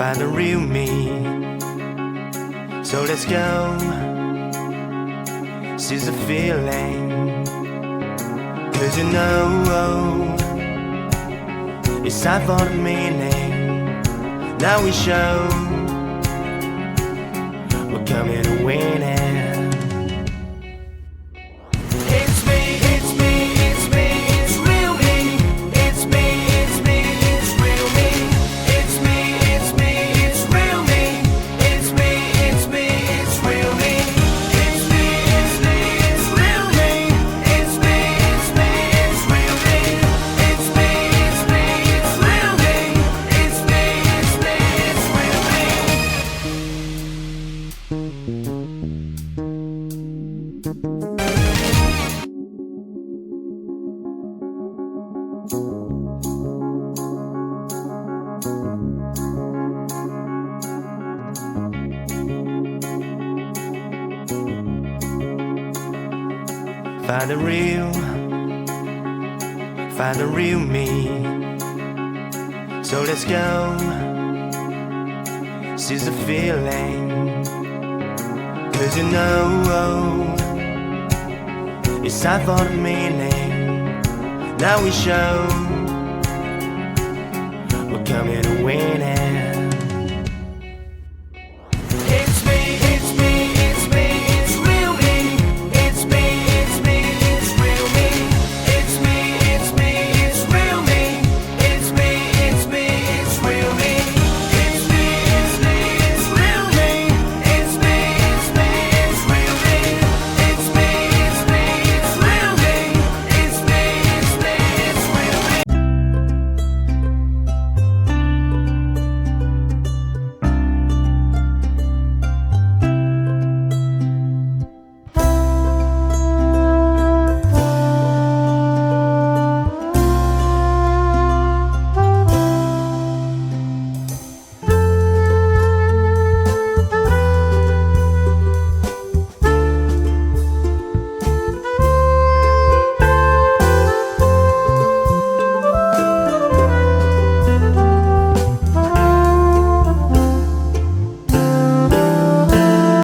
Find the real me. So let's go, seize the feeling. 'Cause you know, it's time for the meaning. Now we show we're coming to win it. Find the real me. So let's go, seize the feeling. 'Cause you know, it's time for the meaning. Now we show we're coming to win it.